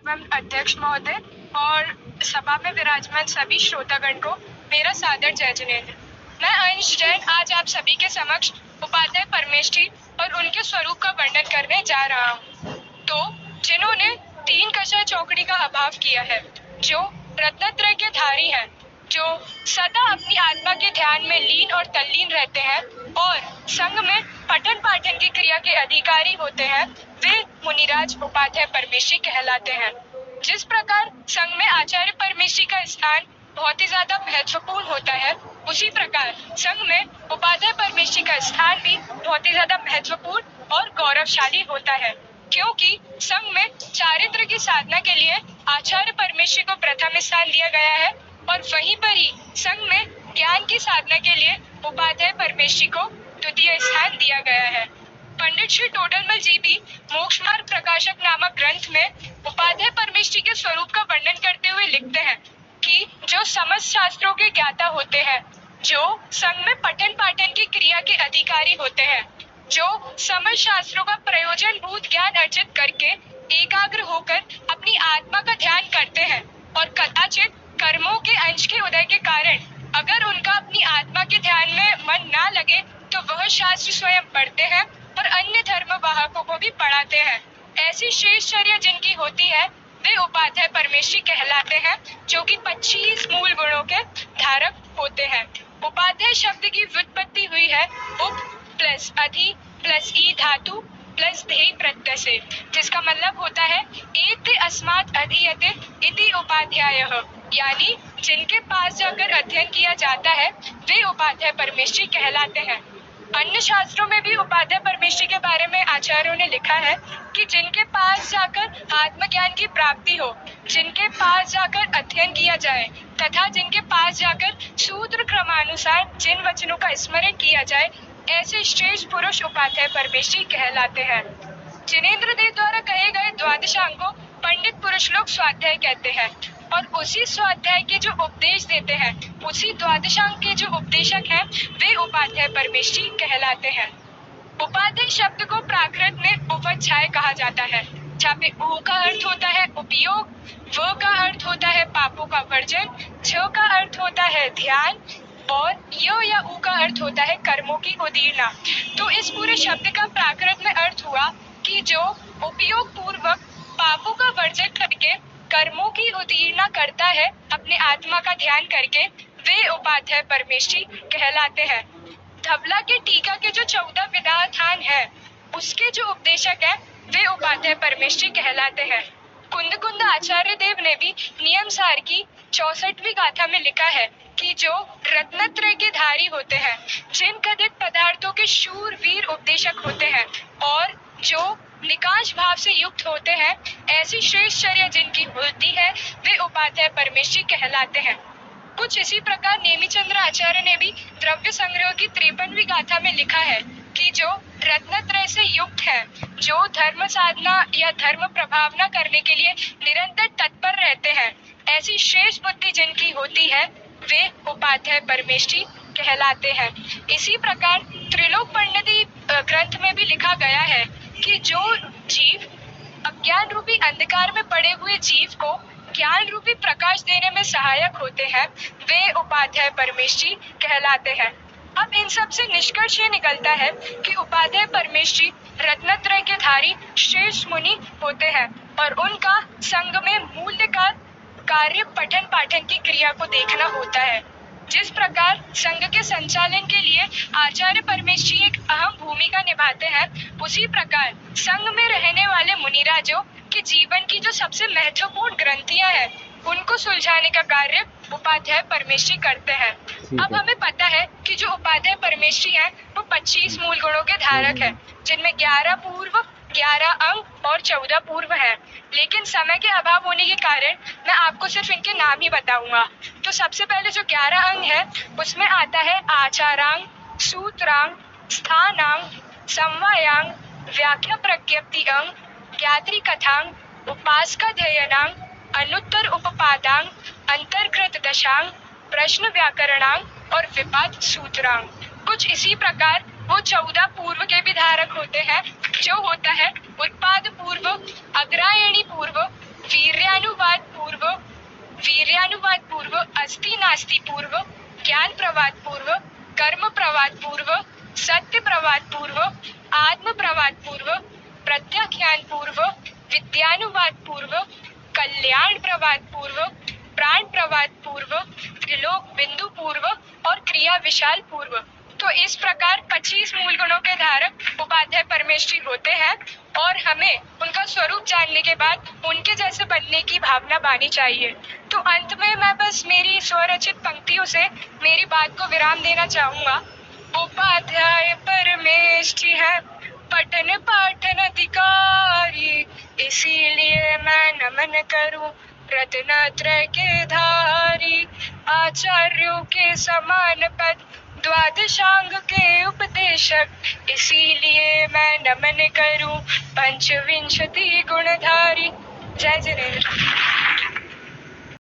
एवं अध्यक्ष महोदय और सभा में विराजमान सभी श्रोतागण को मेरा सादर जय जिनेन्द्र। मैं अंश जैन आज आप सभी के समक्ष उपाध्याय परमेष्ठी और उनके स्वरूप का वर्णन करने जा रहा हूँ। तो जिन्होंने तीन कषाय चौकड़ी का अभाव किया है, जो रत्नत्रय के धारी हैं, जो सदा अपनी आत्मा के ध्यान में लीन और तल्लीन रहते हैं और संग में पठन पाठन की क्रिया के अधिकारी होते हैं, वे मुनिराज उपाध्याय परमेष्ठी कहलाते हैं। जिस प्रकार संघ में आचार्य परमेष्ठी का स्थान बहुत ही ज्यादा महत्वपूर्ण होता है, उसी प्रकार संघ में उपाध्याय परमेष्ठी का स्थान भी बहुत ही ज्यादा महत्वपूर्ण और गौरवशाली होता है, क्योंकि संघ में चारित्र की साधना के लिए आचार्य परमेष्ठी को प्रथम स्थान दिया गया है और वहीं पर ही संघ में ज्ञान की साधना के लिए उपाध्याय परमेष्ठी को द्वितीय स्थान दिया गया है। पंडित श्री टोडरमल जी भी मोक्ष मार्ग प्रकाशक नामक ग्रंथ में उपाध्याय परमेष्ठी के स्वरूप का वर्णन करते हुए लिखते हैं कि जो समस्त शास्त्रों के ज्ञाता होते हैं, जो संघ में पठन पाठन की क्रिया के अधिकारी होते हैं, जो समस्त शास्त्रों का प्रयोजन भूत ज्ञान अर्जित करके एकाग्र होकर अपनी आत्मा का ध्यान करते हैं और कदाचित कर्मों के अंश के उदय के कारण अगर उनका अपनी आत्मा के ध्यान में मन ना लगे तो वह शास्त्र स्वयं पढ़ते हैं और अन्य धर्म वाहकों को भी पढ़ाते हैं। ऐसी श्रेष्ठ चर्या जिनकी होती है, वे उपाध्याय परमेष्ठी कहलाते हैं, जो कि 25 मूल गुणों के धारक होते हैं। उपाध्याय शब्द की व्युत्पत्ति हुई है उप प्लस अधि प्लस ई धातु प्लस धेय प्रत्यय से, जिसका मतलब होता है एते अस्मात् अधीयते इति उपाध्यायः, यानी जिनके पास जाकर अध्ययन किया जाता है वे उपाध्याय परमेष्ठी कहलाते हैं। अन्य शास्त्रों में भी उपाध्याय परमेष्ठी के बारे में आचार्यों ने लिखा है कि जिनके पास जाकर आत्मज्ञान की प्राप्ति हो, जिनके पास जाकर अध्ययन किया जाए तथा जिनके पास जाकर सूत्र क्रमानुसार जिन वचनों का स्मरण किया जाए, ऐसे श्रेष्ठ पुरुष उपाध्याय परमेष्ठी कहलाते हैं। जिनेन्द्र देव द्वारा कहे गए द्वादशांग को पंडित पुरुष लोग स्वाध्याय कहते हैं और उसी स्वाध्याय के जो उपदेश देते हैं, उसी द्वादशांग के जो उपदेशक हैं, वे उपाध्याय परमेष्ठी कहलाते हैं। उपाध्याय शब्द को प्राकृत में उपाध्याय कहा जाता है, जहाँ पे उ का अर्थ होता है उपयोग, व का अर्थ होता है पापों का वर्जन, छ का अर्थ होता है ध्यान और य या उ का अर्थ होता है कर्मों की उदीर्णा। तो इस पूरे शब्द का प्राकृत में अर्थ हुआ कि जो उपयोग पूर्वक पापों का वर्जन करके कर्मों की उदीर्णा करता है अपने आत्मा का ध्यान करके, वे उपाध्याय परमेष्ठी कहलाते हैं। धवला के टीका के जो 14 विधान है, उसके जो उपदेशक है, वे उपाध्याय परमेष्ठी कहलाते हैं। कुंद आचार्य देव ने भी नियम सार की 64वीं गाथा में लिखा है कि जो रत्नत्रय के धारी होते हैं, जिन कथित पदार्थों के शूर वीर उपदेशक होते हैं और जो निकाश भाव से युक्त होते हैं, ऐसी श्रेष्ठ चर्या जिनकी होती है, वे उपाध्याय परमेष्ठी कहलाते हैं। कुछ इसी प्रकार नेमिचंद्र आचार्य ने भी द्रव्य संग्रह की 53वीं गाथा में लिखा है कि जो रत्नत्रय से युक्त है, जो धर्म साधना या धर्म प्रभावना करने के लिए निरंतर तत्पर रहते हैं, ऐसी श्रेष्ठ बुद्धि जिनकी होती है, वे उपाध्याय परमेष्ठी कहलाते हैं। इसी प्रकार त्रिलोक पंडिती ग्रंथ में भी लिखा गया है कि जो जीव अज्ञान रूपी अंधकार में पड़े हुए जीव को ज्ञान रूपी प्रकाश देने में सहायक होते हैं, वे उपाध्याय परमेष्ठी कहलाते हैं। अब इन सब से निष्कर्ष ये निकलता है कि उपाध्याय परमेष्ठी रत्नत्रय के धारी श्रेष्ठ मुनि होते हैं और उनका संग में मूल्य का कार्य पठन पाठन की क्रिया को देखना होता है। जिस प्रकार संघ के संचालन के लिए आचार्य परमेष्ठी एक अहम भूमिका निभाते हैं, उसी प्रकार संघ में रहने वाले मुनिराजों के जीवन की जो सबसे महत्वपूर्ण ग्रंथियां हैं, उनको सुलझाने का कार्य उपाध्याय परमेष्ठी करते हैं। अब हमें पता है कि जो उपाध्याय परमेष्ठी हैं, वो 25 मूल गुणों के धारक हैं, जिनमें 11 पूर्व, 11 अंग और 14 पूर्व है। लेकिन समय के अभाव होने के कारण मैं आपको सिर्फ इनके नाम ही बताऊंगा। तो सबसे पहले जो 11 अंग है, उसमें आता है आचारांग, सूत्रांग, स्थानांग, समवायांग, व्याख्या प्रज्ञप्ति अंग, ज्ञात्री कथांग, उपासका ध्ययनांग, अनुत्तर उपपादांग, अंतर्कृत दशांग, प्रश्न व्याकरणांग और विपाद सूत्रांग। कुछ इसी प्रकार वो 14 पूर्व के भी धारक होते हैं, जो होता है उत्पाद पूर्व, अग्रायणी पूर्व, वीर्य नास्ति पूर्व, ज्ञान प्रवाद पूर्व, कर्म प्रवाद पूर्व, सत्य प्रवाद पूर्व, आत्म प्रवाद पूर्व, प्रत्याख्यान पूर्व, विद्यानुवाद पूर्व, कल्याण प्रवाद पूर्व, प्राण प्रवाद पूर्व, त्रिलोक बिंदु पूर्व और क्रिया विशाल पूर्व। तो इस प्रकार 25 मूल गुणों के धारक उपाध्याय परमेष्ठी होते हैं और हमें उनका स्वरूप जानने के बाद उनके जैसे बनने की भावना बानी चाहिए। तो अंत में मैं बस मेरी स्वरचित पंक्तियों से मेरी बात को विराम देना चाहूंगा। उपाध्याय परमेष्ठी है पठन पाठन अधिकारी, इसीलिए मैं नमन करूं रत्नत्रय के धारी। आचार्यों के समान पद द्वादशांग के उपदेशक, इसीलिए मैं नमन करूं पंचविंशति गुणधारी। जय जिनेंद्र।